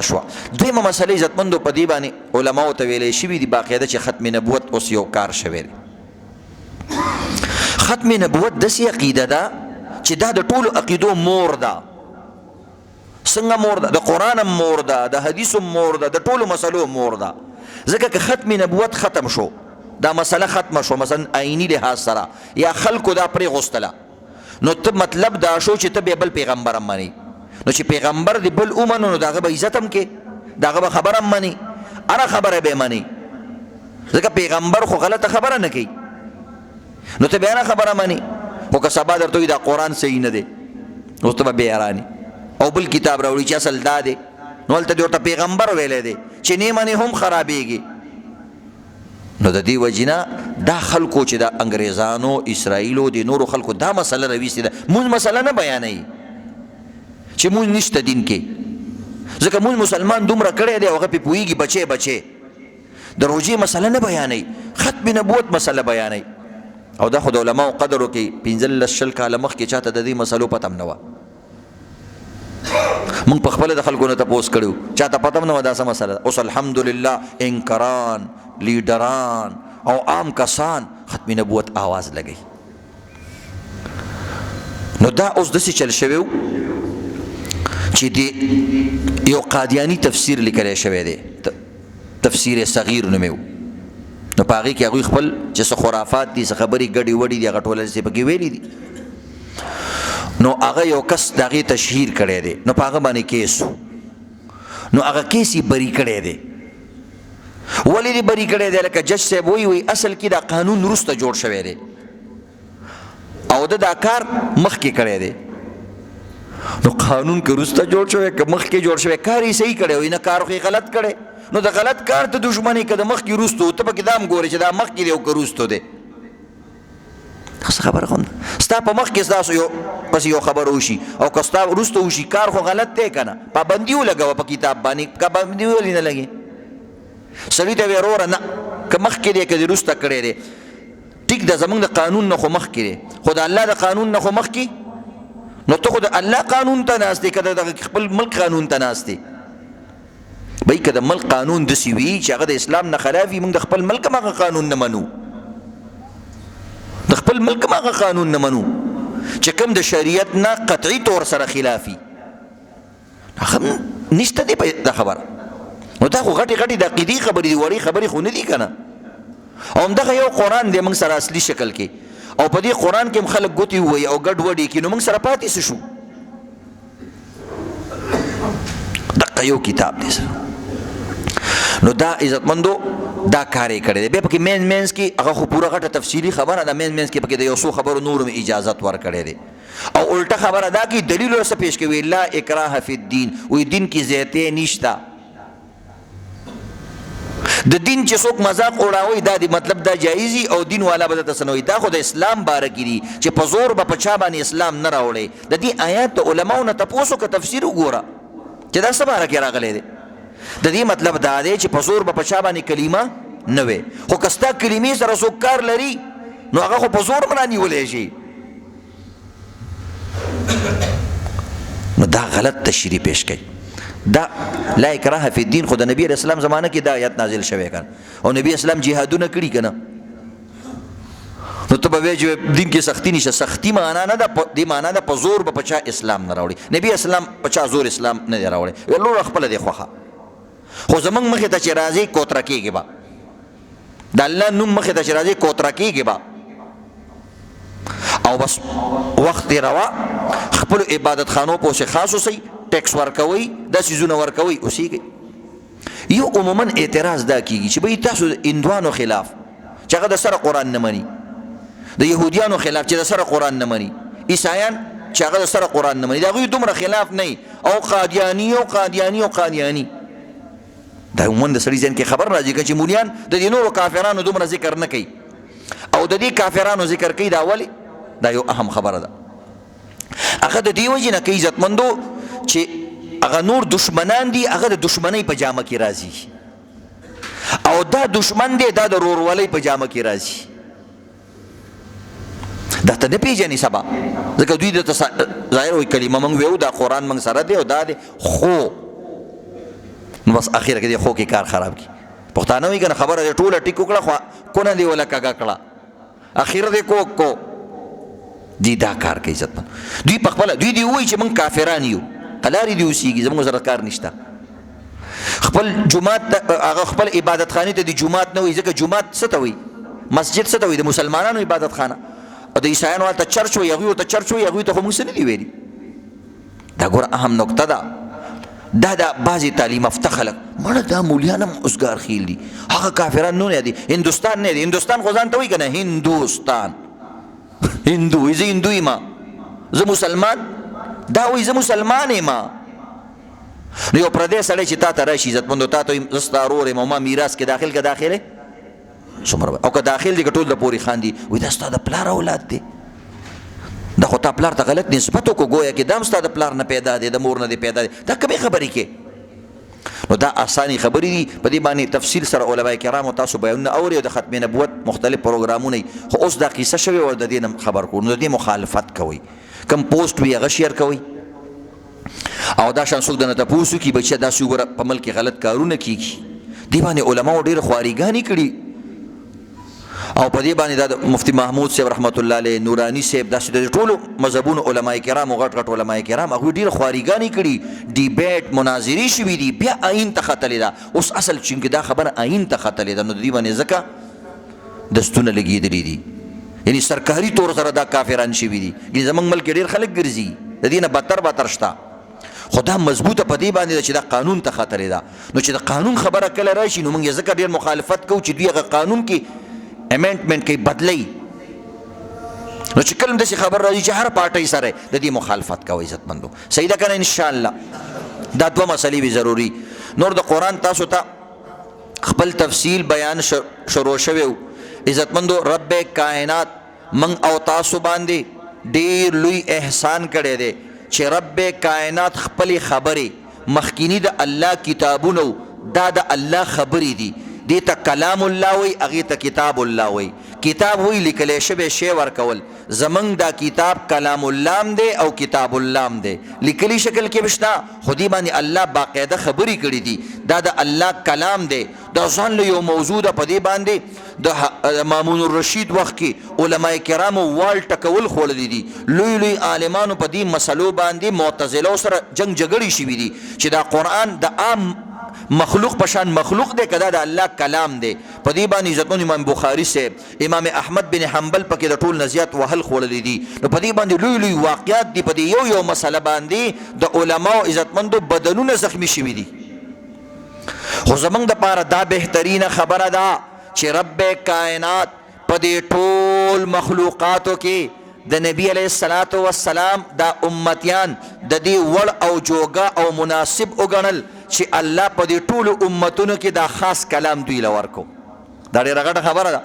شوه. دویمه مسله عزتمندو په دې باندې علماو ته ویلی شوي دي باقاعده چې ختم نبوت اوس یو کار شوی دی. ختم نبوت داسې عقیده ده چې دا د ټولو عقیدو مور ده. څنګه مور ده؟ د قرآن هم مور ده، د حدیث هم مور ده، د ټولو مسلو مور ده. ځکه که ختم نبوت ختم شو، دا مسله ختم شو مثلا آئینی لحاظ سره یا خلکو دا پرې غوستله، نو ته مطلب دا شو چې ته بیا بل پیغمبر هم منې. نو چې پیغمبر دی بل ومنو نو د هغه به عزت هم کې، د هغه به خبره هم منې، هره خبره به یې منې. ځکه پیغمبر خو غلطه خبره نه کوي، نو ته بیا نه خبره منې. خو که سبا درته وي دا قرآن صحیح نه دی، اوس ته به بې حیرانې او بل کتاب راوړي چې اصل دا دی، نو هلته دې ورته پیغمبر ویلی دی چې نه منې هم خرابېږي. نو د دې وجې نه دا خلکو چې د انګریزانو اسرائیلو د نورو خلکو دا مسله راویستې ده. مونځ مسله نه بیانوي چې مونځ نشته دین کې، ځکه مونځ مسلمان دومره کړی دی او هغه پې پوهېږي بچی بچی. د روژې مسله نه بیانوي، ختم نبوت مسله بیانوي. او دا خو د علماو قدر وکړي 15 کاله مخکې چاته د دې مسلو پته هم نه وه. مونږ په خپله د خلکو نه تپوس کړي وو، چاته پته هم نه وه دا څه مسله ده. اوس الحمدلله انکران، لیډران او عام کسان ختم نبوت آواز لګوي. نو دا اوس داسې چل شوی و چې د یو قادیانی تفسیر لیکلی شوی دی، تفسیر صغیر نومې و. نو په هغې کې هغوی خپل چې څه خرافات دي، څه خبرې ګډې وډې دي، هغه ټوله داسې پکې ویلي دي. نو هغه یو کس د هغې تشهیر کړی دی، نو په هغه باندې کیس و. نو هغه کیس یې بری کړی دی. ولې دې بری کړی دی؟ لکه جج صاحب وایي اصل کې دا قانون وروسته جوړ شوی دی او د دا کار مخکې کړی دی. نو قانون که وروسته جوړ شوی که مخکې جوړ شوی، کار یې صحیح کړی وي، نه کار خو یې غلط کړی. نو د غلط کار ته دشمني که د مخکې وروستو، ته پکې دا هم ګورې چې دا مخکې دی او که وروستو دی. څه خبره خو ستا په مخکې ستاسو یو پسې یو خبره وشي او که ستا وروسته وشي، کار خو غلط دی که نه. پابندي ولګوه په کتاب باندې، پابندي ولې نه لګې؟ سړي ته ویې وروره نه، که مخکې دی که دې وروسته کړی دی ټیک ده، زمونږ د قانون نه خو مخکې دی، خو د الله د قانون نه خو مخکې. نو ته خو د الله قانون ته ناست دی که د خپل ملک قانون ته ناست دی؟ بهی که د ملک قانون داسې وي چې هغه د اسلام نه خلاف وي، موږ د خپل ملک هم هغه قانون نه منو، د خپل ملک هم هغه قانون نه منو چې کوم د شریعت نه قطعي طور سره خلافي. هغه نشته دی دا خبره. نو دا خو غټې غټې د عقیدې خبرې دي، وړې خبرې خو نه دي که نه. او همدغه یو قرآن دی موږ سره اصلي شکل کې، او په دې قرآن کې هم خلک ګوتې ووایي او ګډ وډې کړي، نو موږ سره پاتې څه شو؟ دقه یو کتاب دی سره. نو دا عزتمندو دا کار یې کړی دی. بیا پکې مینځ کې هغه خو پوره غټه تفصیلي خبره ده، مینځ کې پکې د یو څو خبرو نور هم اجازت ورکړی دی. او الټه خبره دا کې دلیل ورسه پیش کوي، لا اکراه فی الدین، وایي دین کې زیاتې نشته. د دین چې څوک مذاق اړاوي دا دی مطلب دا جایزي، او دین والا به درته څه نه وایي. دا خو د اسلام باره کې دي چې په زور به په چا باندې اسلام نه راوړی. د دې آیات د علماو نه تپوس وکړه، تفسیر وګوره چې دا څه باره کې راغلی دی. د دې مطلب دا دی چې په زور به په چا باندې کلمه نه وي، خو که ستا کلمې سره څوک کار لري نو هغه خو په زور به رانیولی شي. نو دا غلط تشریح پیش کوي. دا لا اکراه فی الدین خو د نبی علیہ السلام زمانه کې دا آیت نازل شوی کن، او نبی اسلام جهادونه کړي کنه. نو ته به وایې چې دین کې سختی نشته. سختی معنا نه ده، دې معنا ده په زور به په چا اسلام نه راوړي. نبی اسلام په چا زور اسلام نه دی راوړی، لور خپله دی خوښه. خو زمونږ مخې ته چې راځي کوتره کېږي به، د الله نوم مخې ته چې راځي کوتره کېږي به، او بس وخت دی روا خپلو عبادت خانو پسې خاص اوسئ، ټیکس ورکوئ، دا څیزونه ورکوئ، اوسیږئ. یو عموما اعتراض دا کېږي چې بهی تاسو د هندوانو خلاف چې هغه د سره قرآن نه مني، د یهودیانو خلاف چې د سره قرآن نه مني، عیسایان چې هغه د سره قرآن نه مني، د هغوی دومره خلاف نه او قادیانی او قادیانی او قادیانی. دا عموما د سړي ذهن کې خبر راځي که چې مولیان د دې نورو کافرانو دومره ذکر نه کوي او د دې کافرانو ذکر کوي، دا ولې؟ دا یو اهم خبره ده. هغه د دې وجې نه کوي عزتمندو چې هغه نور دشمنان دي، هغه د دشمنۍ په جامه کې راځي، او دا دشمن دی دا د رورولۍ په جامه کې راځي. دا ته نه پیژنې سبا، ځکه دوی درته ظاهر وایي کلمه موږ ویو دا قرآن موږ سره دی او دا دی، خو نو بس اخر کې خو کې کار خراب کی پښتانه وی کنه خبره ټوله ټیکو کړه خو کونه دی ولا کګه کړه اخر دې کو دی دا کار کوي عزت دوی په خپل دوی دی وای چې من کافران یو قلاری دی اوسېږي زموږ سره کار نشته خپل جمعات هغه خپل عبادت خانه ته دی جمعات نه وي ځکه جمعات څه ته وي مسجد څه ته وي د مسلمانانو عبادت خانه او د عیسایانو ته چرچ وي هغوی ته چرچ وي هغوی ته خو موږ څه نه دي ویلي دا ګوره اهم نقطه ده دا بعضې تعلیم یافته خلک مړه دا مولیان هم اوسګار خیل دي هغه کافران نه دي هندوستان نه دی هندوستان خو ځان ته وایي که نه هندوستان هندو زه هندو یم زه مسلمان دا وایي زه مسلمان یم نو یو پردی سړی چې تا ته راشي عزتمندو تا ته زه ستا ورور یم او ما میراث کې داخل که داخل څومره او که داخل دی که ټول د پورې خاندي وایي دا ستا د پلار اولاد دی دا خو تا پلار ته غلط نسبت وکړو گویا کې دا هم ستا د پلار نه پیدا دی د مور نه دی پیدا دی دا کمې خبرې کې نو دا اساني خبرې دي په دې باندې تفصیل سره علما کرامو تاسو بیانونه اوري او د ختم نبوت مختلف پروګرامونه خو اوس دا قصه شوې او د دې خبر کو نو د دې مخالفت کوي کم پوسټ وي هغه شیر کوي او دا شان څوک د نه تپوسو کې بچیا داسې وګوره په ملک کې غلط کارونه کیږي دې باندې علماو ډېر خواریګانې کړي او په دې باندې دا مفتی محمود صاحب رحمت الله علیه نورانی صاحب داسې د ټولو مذهبونو علما کرام او غټ علما کرام هغوی ډېر خواریګانې کړي ډیبیټ مناظرې شوي دي بیا آیین ته ختلې ده اوس اصل چونکې دا خبره آیین ته ختلې ده نو د دې باندې ځکه دستونه لګېدلي دي یعنی سرکاري طور سره دا کافران شوي دي یعنې زموږ ملک کې ډېر خلک ګرځي د دې نه بدتر شته خو دا مضبوطه په دې باندې ده چې دا قانون ته خطرې ده نو چې د قانون خبره کله راشي نو موږ یې ځکه ډېر مخالفت کوو چې دوی هغه قانون کې امینډمنټ کوي بدلوي نو چې کله داسې خبر راځي چې هر پارټۍ سره د دې مخالفت کوي عزتمندو صحیح ده که نه انشاءالله دا دوه مسلې وي ضروري نور د قرآن تاسو ته خپل تفصیل بیان شروع شوی و عزتمندو رب کائنات من او تاسو باندې ډېر لوی احسان کړی دی چې رب کائنات خپل خبرې مخکینی د الله کتابونو دا د الله خبرې دي دې ته کلام الله وی هغې ته کتاب الله وی کتاب وی لیکلی شوی شی ورکول زمونږ دا کتاب کلام الله هم دی او کتاب الله هم دی لیکلي شکل کې به شته خو دې باندې الله باقاعده خبرې کړي دي دا د الله کلام دی دا ځان له یو موضوع ده په دې باندې د مامون الرشید وخت کې علما کرامو وال ټکول خوړلي دي لوی لوی عالمانو په دې مسلو باندې معتزلو سره جنگ جګړې شوي دي چې دا قرآن د عام مخلوق پشان مخلوق دے کدا دا اللہ کلام دے پا دی بانی عزتمند امام بخاری سے امام احمد بن حنبل پا دا طول نزیات وحل خوڑلی دی پا دی باندی لوی لوی واقعات دی پا دی یو مسئلہ باندی دا علماء عزتمندو بدنون زخمی شوی دی خو زمان دا پارا دا بہترین خبر دا چی رب کائنات پا دی طول مخلوقاتو کی د نبی علیہ الصلوۃ والسلام دا امتیان د دې وړ او جوګه او مناسب وګڼل چې الله په دې ټولو امتونو کې دا خاص کلام دوی لورکو دا ډېره غټه خبره ده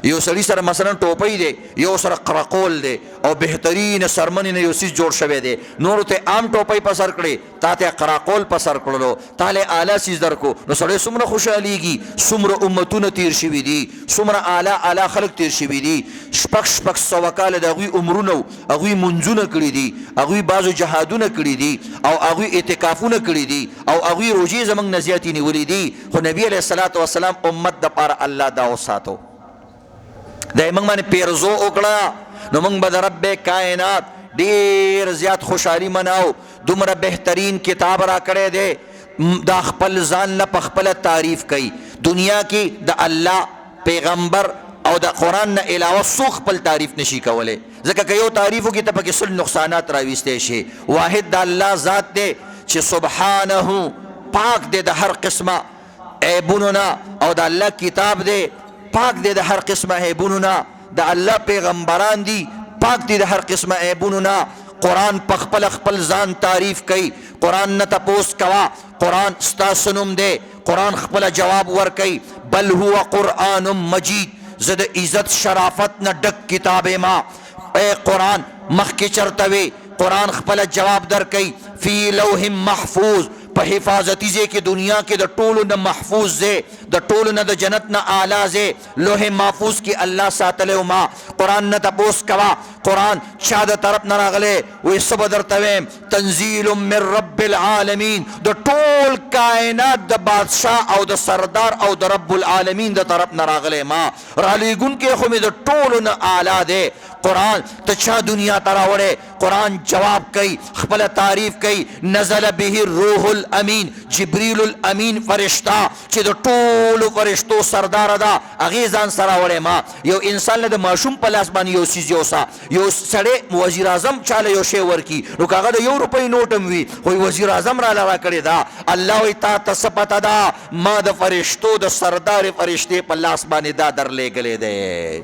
یو سړي سره مثلا ټوپۍ دی یو سره قرقول دی او بهترین سرمنې نه یو څیز جوړ شوی دی نورو ته عام ټوپۍ په سر کړې تا ته قرقول په سر کړلو تا له اعلی څیز درکو نو سړی څومره خوشحالیږي څومره امتونه تیر شوي دي څومره اعلی خلک تیر شوي دي شپږ سوه کاله د هغوی عمرونه هغوی منځونه کړي دي هغوی بعضو جهادونه کړي دي او هغوی اعتکافونه کړي دي او هغوی روژې زموږ نه زیاتې نیولې دي خو نبي علیه الصلاة والسلام امت دپاره الله دا وساتو دا موږ باندې پیرزو وکړه نو موږ به د رب کائنات ډېر زیات خوشحالي مناو دومره بهترین کتاب را کړی دی دا خپل ځان نه په خپله تعریف کوي دنیا کې د الله پیغمبر او د قرآن نه علاوه څوک خپل تعریف نشي کولی ځکه که یو تعریف وکړي ته پکې سل نقصانات راویستی شي واحد د الله ذات دی چې سبحانه پاک دی د هر قسمه عیبونو نه او د الله کتاب دی پاک دی د هر قسمه عیبونو نه د الله پیغمبران دي پاک دی د هر قسمه عیبونو نه قرآن په خپل ځان تعریف کوي قرآن نه تپوس کوه قرآن ستاسو نوم دی قرآن خپله جواب ورکوي بل هو قرآن مجید زه د عزت شرافت نه ډک کتاب ما اے قرآن مخکې چرته وې قرآن خپله جواب درکوي فی لوح محفوظ په په حفاظتي ځای کې دنیا کې د ټولو نه محفوظ ځای، د ټولو نه د جنت نه اعلی ځای لوح محفوظ کې الله ساتلی و. ما قرآن نه تپوس کوه قرآن چا د طرف نه راغلی؟ وایي څه به درته ویم، تنزیل من رب العالمین، د ټول کائنات د بادشاه او د سردار او د رب العالمین د طرف نه راغلی. ما رالیږونکی خو مې د ټولو نه اعلی دی. قرآن ته چا دنیا ته راوړی؟ قرآن جواب کوي، خپله تعریف کوي، نزل به الروح الامین، جبریل الامین فرشتہ چې د ټولو فرشتو سردار ده، هغې ځان سره راوړی. ما یو انسان له د ماشوم په لاس باندې یو څیز یوسه، یو سړی وزیر اعظم چاله یو شی ورکي نو که هغه د 1 روپۍ نوټ هم وي خو وزیر اعظم راله راکړې ده. الله وایي تا ته څه پته ده؟ ما د فرشتو د سردار فرشتې په لاس باندې دا درلیږلی دی.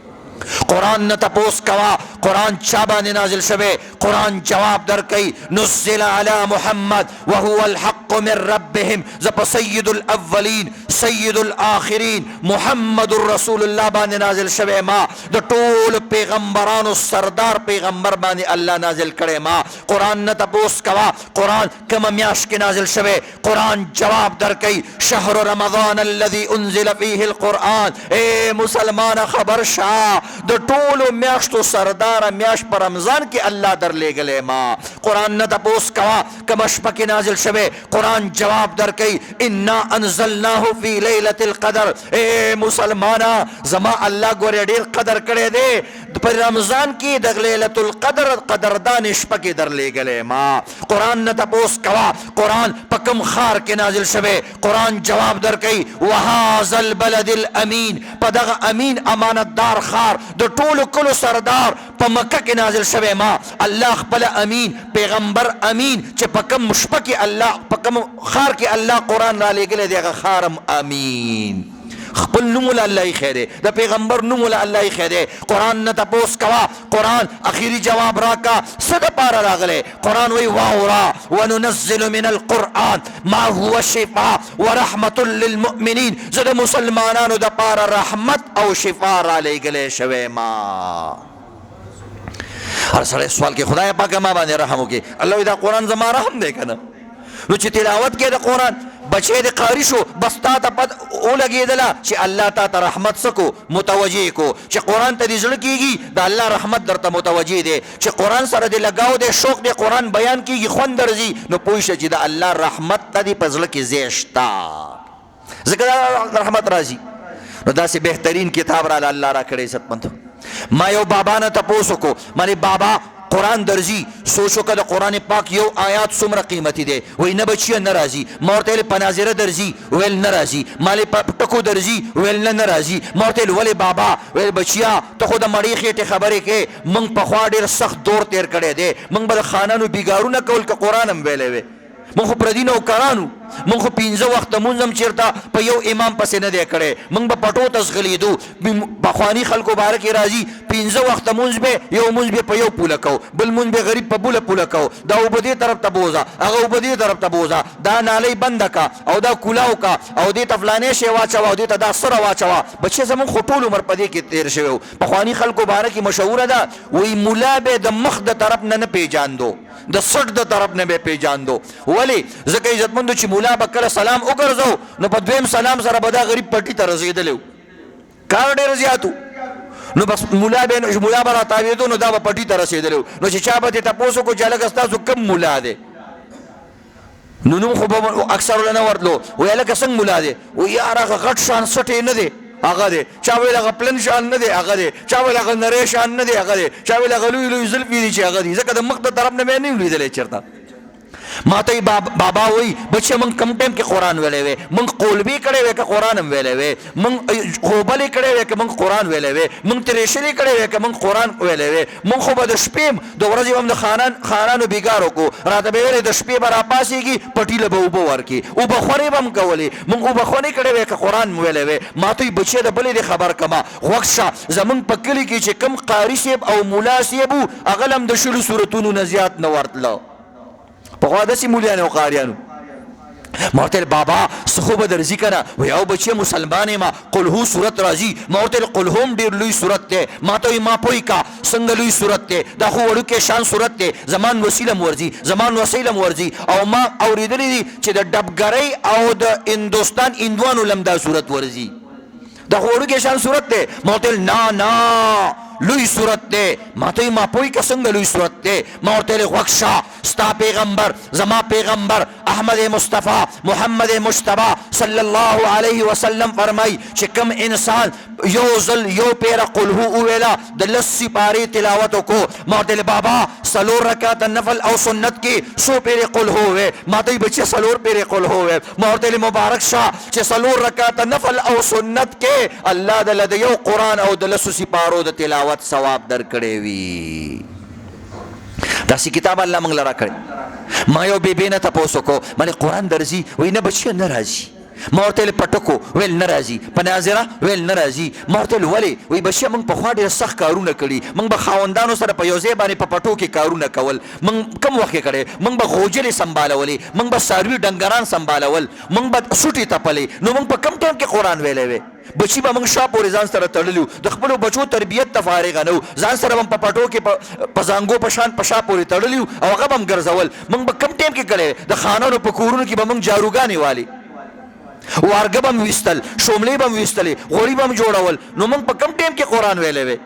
قرآن نه تپوس کوا قرآن چا باندې نازل شوی؟ قرآن جواب درکوي، نزل علی محمد وهو الحق من ربهم، زپ سید الاولین سید الاخرین محمد رسول الله باندې نازل شوی. ما د ټول پیغمبرانو سردار پیغمبر باندې الله نازل کړی. ما قرآن نه تپوس کوا قرآن کومه میاشت کې نازل شوی؟ قرآن جواب درکوي، شهر رمضان الذي انزل فيه القرآن. اے مسلمان خبر شاه، د ټولو میاشتو سردار میاشت په رمضان کې الله درلیږلی. ما قرآن نه تپوس کوا کومه شپه کې نازل شوی؟ قرآن جواب درکوي، انا انزلناه فی لیلة القدر. اے مسلمانا زما الله ګورې ډېر قدر کړی دی، په رمضان کې د لیلة القدر قدردان شپه کې درلیږلی. ما قرآن نه تپوس کوا قرآن په کوم ښار کې نازل شوی؟ قرآن جواب درکوي، وهذا البلد الامین، په دغه امین امانتدار ښار د ټولو کلو سردار په مکه کې نازل شوی. ما الله خپل امین پیغمبر امین چې په کوم شپه کې الله په کوم ښار کې الله قرآن را لیږلی دی هغه ښارم امین. خپل نوم له الله ایښی دی، د پیغمبر نوم له الله ایښی دی. قرآن نه تپوس کوه قرآن اخیری جواب راکا څه دپاره راغلی؟ قرآن وایي واورا وننزل من القرآن ما هو شفاء ورحمة للمؤمنین، زه د مسلمانانو دپاره رحمت او شفا را لیږلی شوی. ما هر سړی سوال کې خدای پاکه ما باندې رحم وکړي. الله وایي دا قرآن زما رحم دی که نه؟ نو چې تلاوت کې د قرآن بچی د قاری شو بس تا ته پد ولګېدله چې الله تا ته رحمت څه کو متوجه کو چې قرآن ته دې زړه کېږي د الله رحمت درته متوجه دی. چې قرآن سره دې لګاو دی شوق دی قرآن بیان کېږي خوند درځي نو پوه شه چې د الله رحمت ته دې په زړه کې ځای شته، ځکه دا رحمت راځي. نو داسې بهترین کتاب راله الله را کړی عزتمندو. ما یو بابا نه تپوس وکړو مانې بابا قرآن درځي سوچ وکړه د قرآن پاک یو آیات څومره قیمتي دی؟ وایي نه بچیه نه راځي. ما ورته ویل په ناظره درځي؟ ویل نه راځي. مالې په ټکو درځي؟ ویل نه راځي. ما ورته ویل ولې بابا؟ ویل بچیا ته خو د مړې خېټې خبرې کوې، موږ پخوا ډېر سخت دور تېر کړی دی، موږ به د خانانو بیګارونه کول که قرآن هم ویلی وی، موږ خو پردي نوکرانو، موږ خو 15 وخته مونځ هم چېرته په یو امام پسې نه دی کړی، موږ به پټو ته ځغلېدو. پخواني خلکو باره کې راځي 15 وخته مونځ به یو مونځ به په یو پوله کو، بل مونځ به غریب په بله پوله کو، دا اوبه دې طرف ته بوځه، هغه اوبه دې طرف ته بوځه، دا نالۍ بنده کا او دا کولاو کا او دې ته فلانې شی واچوه او دې ته دا سره واچوه. بچې زمونږ خو ټول عمر په دې کې تېر شوی و. پخواني خلکو باره کې مشهوره ده وایي ملا به د مخ د طرف نه پیژاندو، د سټ د طرف نه به پیژاندو. ولې؟ ځکه عزتمندو چې ملا به کله سلام وګرځو نو په دویم سلام سره به دا غریب پټي ته رسېدلی و، کار ډېر زیات و، نو بس ملا به را تاوېدو نو دا به پټي ته رسېدلی و. نو چې چا به ترې تپوس وکړو چې هلکه ستاسو کوم ملا دی؟ نو نوم خو به اکثرو نه ورتلو. وایي هلکه څنګه ملا دی؟ وایي یار هغه غټ شان سټ یې نه دی هغه دی، چا ویل هغه پلن شان نه دی هغه دی، چا ویل هغه نری شان نه دی هغه دی، چا ویل هغه لوی لوی زلفې دي چې هغه دي، ځکه د مخ د طرف نه مې نه یم لیدلی چېرته. ما ته بابا وایي بچه موږ کم ټایم کې قرآن ویلی وی، موږ قولبې کړی وی که قرآن هم ویلی وی، موږ خوبلې کړی وی که موږ قرآن ویلی وی، موږ ترېشلې کړی وی که موږ قرآن ویلی وی، موږ خو به د شپې د ورځې به هم د خانانو بیګار وکړو، راته به ویلې د شپې به راپاڅېږي پټي له به اوبه ورکړي، اوبه خورې به هم کولې، موږ اوبه خورې کړی وی که قرآن ویلی وی. ما ته بچې د بلې دې خبر کما غوږ شه زمونږ په کلي کې چې کوم قاري صاحب او ملا صاحب و هغه هم د 20 سورتونو نه زیات نه ورتله، پخوا داسې مولیانو او قاریانو. ما ورته بابا سخو به درځي کنه وای او بچی مسلمان ما قل هو سورت راځي ما ورته قل هم ډیر لوی سورت دی ما ته ما پوي کا څنګه لوی سورت دی دا خو وړوکی شان سورت دی زمان وسیله مورځي زمان وسیله مورځي او ما اوریدلی دي چې د ډبګرۍ او د هندوستان هندوانو لم دا سورت ورځي دا خو وړوکی شان سورت دی ما ورته نه لوی صورت دے ما تو ما پوئی کا سنگ لوی صورت دے ما اور تیرے وقشا ستا پیغمبر زما پیغمبر احمد مصطفیٰ محمد مجتبی صلی اللہ علیہ وسلم فرمائی چکم انسان یو ظل یو پیر قل ہو اویلا دلسی پاری تلاوتو کو ما اور تیرے بابا سلور رکعت نفل او سنت کی سو پیر قل ہوئے ما تو بچے سلور پیر قل ہوئے ما اور تیرے مبارک شاہ چے سلور رکعت نفل او سنت کے اللہ دل دیو قرآن او دلسو سپارو د تلاوت ثواب در کړي وي داسې کتاب الله موږ لرا کړی ما یو بیبي نه تپوسو کو مله قرآن درځي وای نه بچی نه راځي ما ورته پټکو ویل نه راځي په ناظره ویل نه راځي ما ورته ولې وای بچی موږ په خوا ډېر سخت کارونه کړي موږ به خاوندانو سره په یو ځای باندې په پټو کې کارونه کول موږ کم وخت کې کړی موږ به غوجلې سنبالولې موږ به څاروي ډنګران سنبالول موږ به سوټي تپلې نو موږ په کم ټایم کې قرآن ویلی وی بچی به موږ شا پورې ځان سره تړلیو د خپلو بچو تربیت ته فارغه نه و ځان سره به په پټو کې په زانګو په شان په شا پورې تړلیو او هغه به هم ګرځول موږ به کم ټایم کې کړی د خانانو په کورونو کې به موږ جاروګانې والي وارګه به م ویستل شوملې به م ویستلې غوړي به م جوړول نو موږ په کم ټایم کې قرآن ویلی وی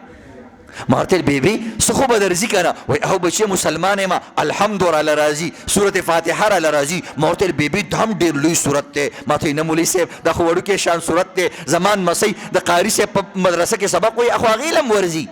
ما ورته بیبي څه خو به درځي کنه وای او بچی مسلمان یم الحمد راله راځي سورت فاتحه راله راځي ما ورته بیبي دا هم ډېر لوی سورت دی ما ته نه مولوي صاحب دا خو وړوکی شان سورت دی زمان مسۍ د قاري صاحب په مدرسه کې سبق وایي خو هغې له م ورځي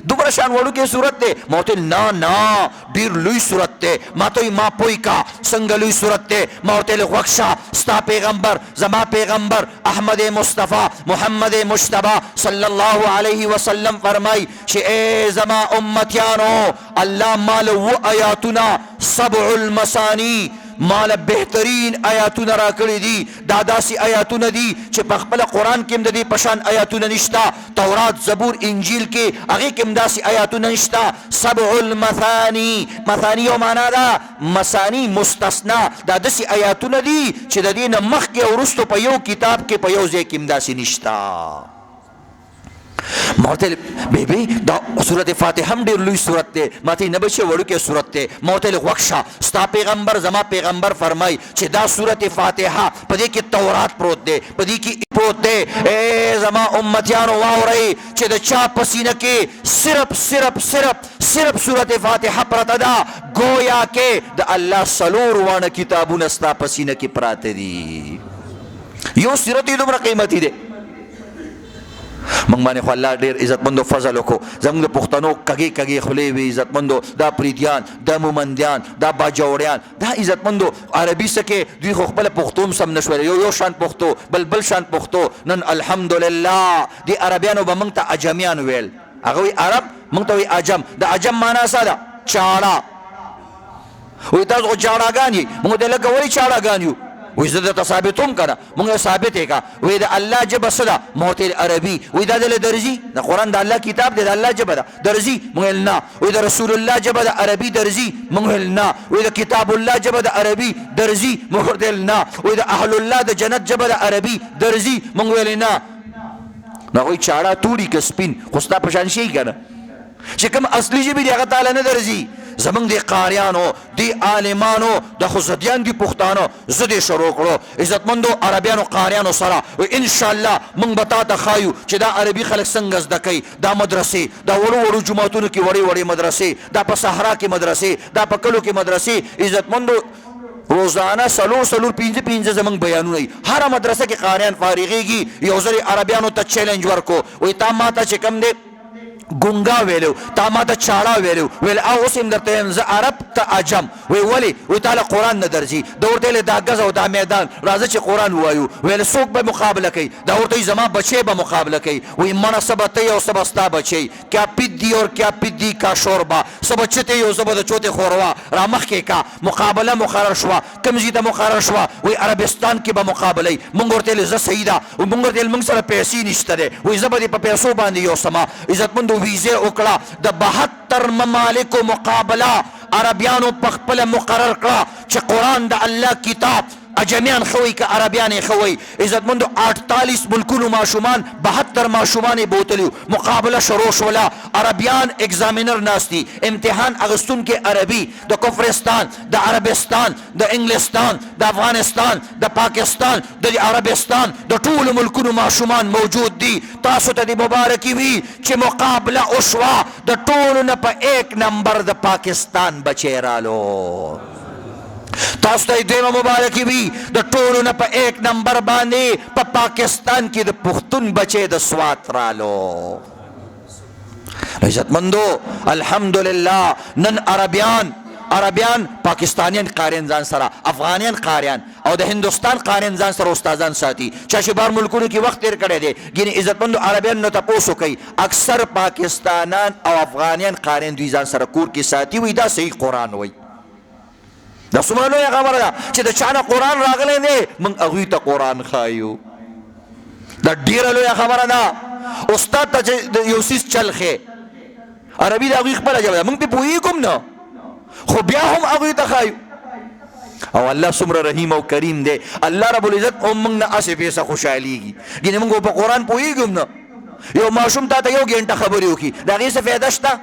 دومره شان وړوکی صورت دی ما ورته نه ډېر لوی صورت دی ما ته ما پوی کا څنګه لوی صورت دی ما ورته غوږ شه ستا پیغمبر زما پیغمبر احمد مصطفیٰ محمد مجتبی صلی الله علیه وسلم فرمای چې ای زما امتیانو الله مال و آیاتنا سبع المثانی مال بهترین آیاتونه را کړی دي دا داسې آیاتونه دي چې په خپل قرآن کې هم د دې په شان آیاتونه نشته تورات زبور انجیل کې هغې کې هم داسې آیاتونه نشته سبع المثانی مثانی یو معنا ده مثانی مستثنا دا داسې آیاتونه دي چې د دې نه مخکې او وروستو په یو کتاب کې په یو ځای کې هم داسې نشته ما ورته بیبي دا سورت فاتحه هم ډېر لوی سورت دی ما ته نه بچی وړوکی سورت دی ما ورته غوږ شه ستا پیغمبر زما پیغمبر فرمای چې دا سورت فاتحه په دې کې تورات پروت دی په دې کې پروت دی ای زما امتیانو واورئ چې د چا په سینه کې صرف سورت فاتحه پرته ده گویا کې د الله څلور واړه کتابونه ستا په سینه کې پراته دي یو سورت یې دومره قیمتي دی منگ باندې خو الله ډیر عزتمندو فضل وکړو زموږ د پښتنو کږې خولې وي عزتمندو دا پریدیان دا مومندیان دا باجوړیان دا عزتمندو عربي سکه دوی خو خپل پښتو هم سم نشول یو شان پښتو بل شان پښتو نن الحمدلله دی عربیانو به موږ ته اجمیان ویل هغه وی عرب موږ ته وی اجم د اجم معنا څه ده چاړه وی تاسو خو چاړهګان یې موږ ته لکه ولې چاړهګان یو وی زه درته ثابتوم کنه مونږ ثابت یې کا وی د الله ژبه څه ده موتل عربي وی دا دله درځي د قرآن د الله کتاب دی د الله ژبه ده درځي مونږ نه وی د رسول الله ژبه د عربي درځي مونږ نه وی د کتاب الله ژبه د عربي درځي مونږ نه وی د اهل الله د جنت ژبه د عربي درځي مونږ ویل نه نو وی چاړه توړي که سپین خو ستا په شان شي کنه چې کوم اصلي ژبې دی هغه تعالی نه درځي زمونږ د قاریانو د عالمانو د خزدیان دي پښتانو زه دې شروع کړو عزتمندو عربیانو قاریانو سره و انشاءالله موږ به تا ته ښایو چې دا عربي خلک څنګه زده کوي دا مدرسې دا وړو جوماتونو کې وړې مدرسې دا په صحرا کې مدرسې دا په کلو کې مدرسې عزتمندو روزانه سلور پنځه زمونږ بیانونه وي هره مدرسه کې قاریان فارغېږي یو ځل عربیانو ته چیلنج ورکو وایي تا ما ته چې کوم دی ګونګا ویلو تا ما ته چاړه ویلو ویل او اوس هم درته یم زه عرب ته عجم وی ولې وی تعالی قرآن نه درځي ده ورته ویلې دا ګز او دا میدان راځه چې قرآن ووایو ویل څوک به مقابله کوي دا ورته وایي زما بچی به مقابله کوي وی منه څه به ته یې او څه به ستا بچی کیا پیدي اور کیا پیدي کا شوربه څه به چتې یو څه به د چوتې خوروا را مخکې کا مقابله مقرر شوه کوم ځای ته مقرر شوه وی عربستان کې به مقابله مونږ ورته ویل زه صحیح ده مونږ ورته ویل مونږ سره پیسې نشته دی وی زه به دې په پیسو باندې یوسمه عزتمندو ویزه وکړه د 72 ممالکو مقابله عربیانو په خپل مقرر کړه چې قرآن د الله کتاب اجمیان خوي که عربیان خوي. عزتمندو 48 ملکونو ماشومان 72 ماشومان بوتلیو مقابله شروع شولا. عربیان اگزامینر ناستی امتحان اغستون کې عربي د کفرستان د عربستان د انګلستان د افغانستان د پاکستان د عربستان د ټول ملکونو ماشومان موجود دي. تاسو ته د مبارکي وي چې مقابله وشوا د ټولو نه په 1 نمبر د پاکستان بچی رالو. تاسو ته دویمه مبارکي وي د ټولو نه په 1 نمبر باندې په پاکستان کې د پښتون بچی د سوات رالو. عزتمندو الحمدلله نن عربیان پاکستانیان قاریان ځان سره، افغانیان قاریان او د هندوستان قاریان ځان سره استادان ساتي. چا چې بار ملکونو کې وخت تیر کړی دی. ګینې عزتمندو عربیان نو تپوسو کوي اکثر پاکستانان او افغانیان قاریان دوی ځان سره کور کې ساتي. وي دا صحیح قرآن وي. دا څومره لویه خبره ده چې د چا نه قرآن راغلی دی موږ هغوی ته قرآن ښایو. دا ډېره لویه خبره ده. استاد ته چې یو څیز چل ښې عربي د هغوی خپله ژبه ده موږ پرې پوهېږو نه خو بیا هم هغوی ته ښایو. او الله څومره رحیم او کریم دی. الله رب العزت هم موږ نه هسې پیسه خوشحالېږي. ګینې موږ په قرآن پوهېږو نه. یو ماشوم تا ته 1 ګنټه خبرې وکړي د هغې څه فایده شته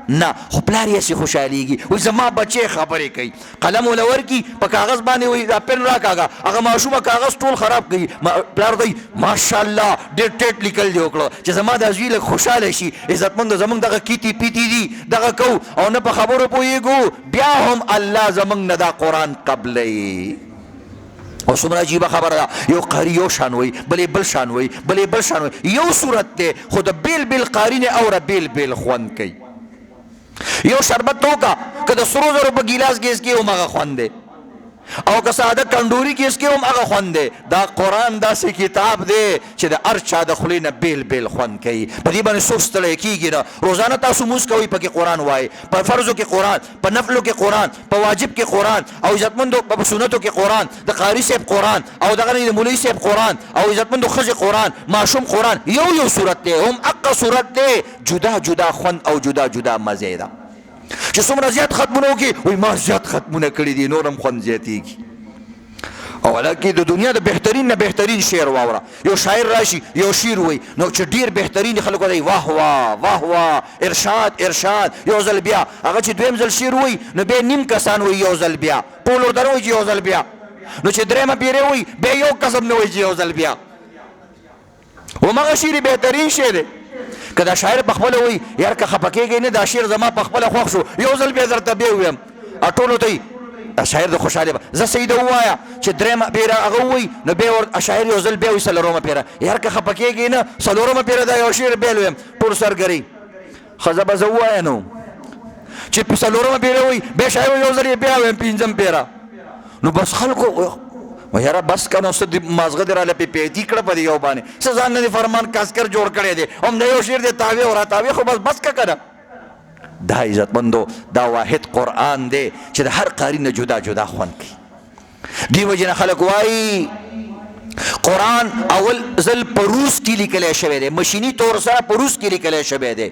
نه. خو پلار یې هسې خوشحالېږي وایي زما بچی خبرې کوي. قلم ورله ورکړي په کاغذ باندې وایي دا پن راکاږه هغه ماشومه کاغذ ټول خراب کوي. پلار دی ماشاءالله ډېر ټیټ لیکل دې وکړه چې زما دا زوی لږ خوشحاله شي. عزتمندو زموږ دغه کیتي پیتي دي دغه کوو او نه په خبرو پوهېږو بیا هم الله زموږ نه دا قرآن قبلوي. او څومره عجیبه خبره ده. یو قاري یو شان وایي بلې بل شان وایي بلې بل شان وایي. یو صورت دی خو د بیل بیل قاري نه اوره بیل بیل خوند کوي. یو شربت تو کا که د سرو زرو په ګیلاس کې اسکی هم هغه خوند دی او که ساده کنډوري کې اسکی هم هغه خوند دی. دا قرآن داسې کتاب دی چې د هر چا د خولې نه بیل بیل خوند کوي. په دې باندې څوک ستړی کېږي نه. روزانه تاسو مونځ کوئ پکې قرآن وایي. په فرضو کې قرآن، په نفلو کې قرآن، په واجب کې قرآن او عزتمندو په سنتو کې قرآن، د قاري صاحب قرآن او دغه د مولوي صاحب قرآن او عزتمندو ښځې قرآن ماشوم قرآن. یو صورت دی هم حقه صورت دی جدا جدا خوند او جدا جدا مزې ده. چې څومره زیات ختمونه وکړي وایي ما زیات ختمونه کړي دي نور هم خوند زیاتېږي. او حالانکې د دنیا د بهترین نه بهترین شعر واوره. یو شاعر راشي یو شعر وایي نو چې ډېر بهترین خلکو دی واه واه واه واه ارشاد ارشاد. یو ځل بیا هغه چې دویم ځل شعر وایي نو بیا نیم کسان وایي یو ځل بیا. ټول ورته نه وایي چې یو ځل بیا. نو چې درېیمه پیرې وایي بیا یو قسم نه وایي چې یو ځل بیا. همغه شعر بهترین شی دی. که دا شاعر په خپله وایي یار که خفه کېږئ نه دا شعر زما په خپله خوښ شو یو ځل بیا درته بیا ووایم ټولو ته شاعر د خوشحالۍ زه سیده ووایه چې درېیمه پیره هغه ووایي نو بیا شاعر یو ځل بیا وایي څلورمه پیره یار که خفه کېږئ نه څلورمه پیره دا یو شعر بیا ووایم ټول سرګرۍ ښځه به زه ووایه نو چې په څلورمه پیره وایي بیا شاعر یو ځل یې بیا ووایم پنځم پیره نو بس خلکو یاره بس که نو څه مازغه دې راله پیپیتي کړه په دې یو باندې څه ځان نه دې فرمان کاسکر جوړ کړی دی هم د یو شعر دې تاوې او راتاوې خو بس که که نه. دا عزتمندو دا واحد قرآن دی چې د هر قاري نه جدا جدا خوند کوي. دې وجې نه خلک وایي قرآن اول ځل په روس کې لیکلی شوی دی. مشیني طور سره په روس کې لیکلی شوی دی.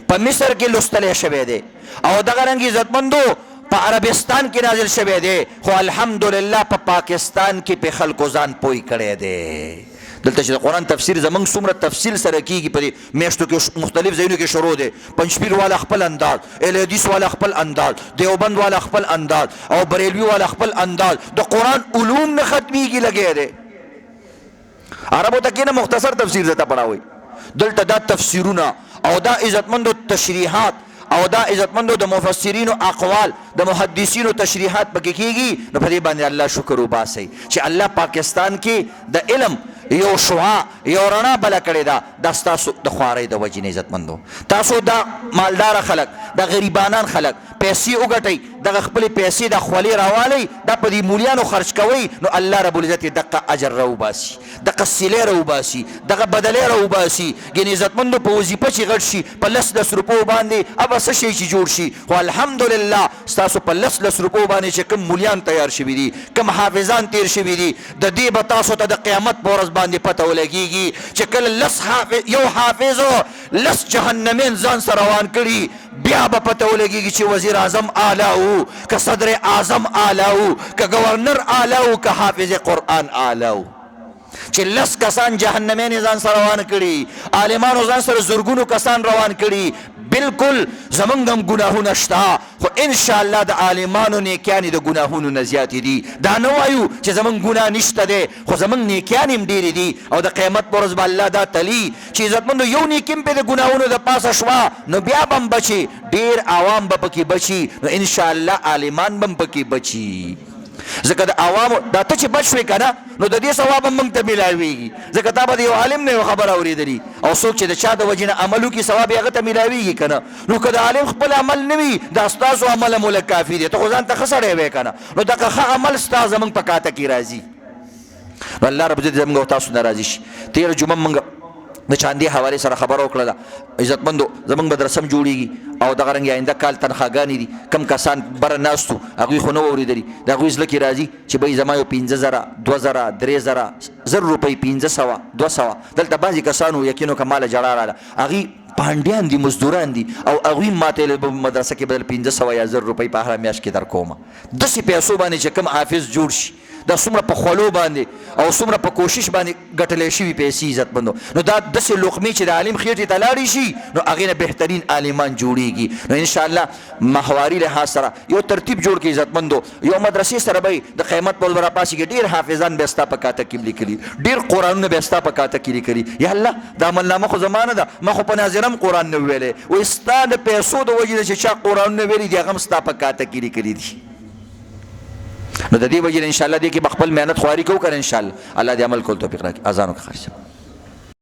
په مصر کې لوستلی شوی دی او دغه رنګ عزتمندو په عربستان کې نازل شوی دی خو الحمدلله په پاکستان کې په خلکو ځان پوی کړی دی. دلته چې د قرآن تفسیر زمونږ څومره تفصیل سره کېږي په دې میاشتو کې مختلف ځایونو کې شروع دی. پنجپیر والا خپل انداز، اهل حدیث والا خپل انداز، دیوبند والا خپل انداز او بریلوي والا خپل انداز. د قرآن علوم نه ختمیږي لګی دی. عربو ته کېنه مختصر تفسیر درته پړاوئ. دلته دا تفسیرونه او دا عزتمندو تشریحات او دا عزتمندو د مفسرینو اقوال د محدثینو تشریحات پکې کېږي. نو په دې باندې الله شکر وباسئ چې الله پاکستان کې د علم یو شعاع یو رڼا بله کړې ده. دا ستاسو د خوارۍ د وجې نه عزتمندو. تاسو دا مالداره خلک دا غریبانان خلک پیسې وګټئ دغه خپلې پیسې د خولې راوالئ دا په دې مولیانو خرج کوئ نو الله رب العزت یې دقه اجر راوباسي دقه صلې راوباسي دغه بدلې راوباسي. ګینې عزتمندو په وظیفه چې غټ شي په 10 روپو باندې ابه څه شی چې جوړ شي خو الحمدلله ستاسو په 10 روپو باندې چې کوم مولیان تیار شوي دي کوم حافظان تیر شوي دي د دې به تاسو ته د قیامت په ورځ باندې پته ولګېږي چې کله یو حافظ 10 جهنمین ځان سره روان کړي بیا به پته ولګېږي چې وزیر اعظم اعلی و که صدر اعظم اعلی و که گورنر اعلی و که حافظ قرآن اعلی و چې لس کسان جهنمین ځان سره روان کړي، عالمانو ځان سره زرګونو کسان روان کړي. بالکل زمونږ هم ګناهونه شته، خو انشاءالله د عالمانو نیکیانې د ګناهونو نه زیاتې دي. دا نه وایو چې زمونږ ګناه نشته دی، خو زمونږ نیکیان هم ډېرې دي، او د قیامت په ورځ به الله دا تلي چې عزتمندو یو نیکي هم پې د ګناهونو د پاسه شوه، نو بیا به هم بچي، ډېر عوام به پکې بچي، نو انشاءالله عالمان به هم پکې بچي. ځکه د عوامو دا ته چې بچ شوې که نه، نو د دې ثواب هم موږ ته میلاویږي، ځکه تا به د یو عالم نه یو خبره اورېدلي، او څوک چې د چا د وجې نه عمل وکړي ثواب یې هغه ته میلاویږي که نه. نو که د عالم خپل عمل نه وي، دا ستاسو عمل هم ولږ کافي دی، ته خو ځان ته ښه سړی وی که نه، نو دغه ښه عمل ستا زموږ په کاته کې راځي. نو الله رب عزت زموږ او تاسو نه راضي شي. تېره جمعه موږ د چاندې حوالې سره خبره وکړله. عزتمندو زمونږ به رسم جوړېږي او دغه رنګې آینده کال تنخواګانې دي. کم کسان بره ناست وو هغوی خو نه و اورېدلي، د هغوی زړه کې راځي چې بهی زما یو 15,000 2,000 3,000 زر روپۍ 1500 200 دلته بعضې کسانو یقینو که ماله جړا راله، هغوی پانډیان دي، مزدوران دي، او هغوی ماته مدرسه کې بدل 1500 یا 1000 روپۍ په هره میاشت کې در کومه. داسې پیسو باندې چې کم حافظ جوړ شي، دا څومره په خولو باندې او څومره په کوشش باندې ګټلی شوي پیسې عزتمندو، نو دا داسې لقمې چې د عالم خېټې ته لاړې شي، نو هغې نه بهترین عالمان جوړېږي. نو انشاءالله محوري لحاظ سره یو ترتیب جوړ کړي عزتمندو. یو مدرسې سره به د قیامت په ورځ به راپاسېږي، ډېر حافظان به ستا په کاته کې لیکلي، ډېر قرآنونه به ستا په کاته کې لیکلي. یا الله دا عملنامه خو زما نه ده، ما خو په ناظره هم قرآن نه ویلی، وایي ستا د پیسو د وجې نه چې چا قرآنونه ویلي دي هغه هم ستا په کاته کې لیکلي دي. نو د دې وجې نه انشاءالله دې کې به خپل محنت خواري کوو که نه انشاءالله الله دې عمل کول توفیق راکړي. اذان وکړه.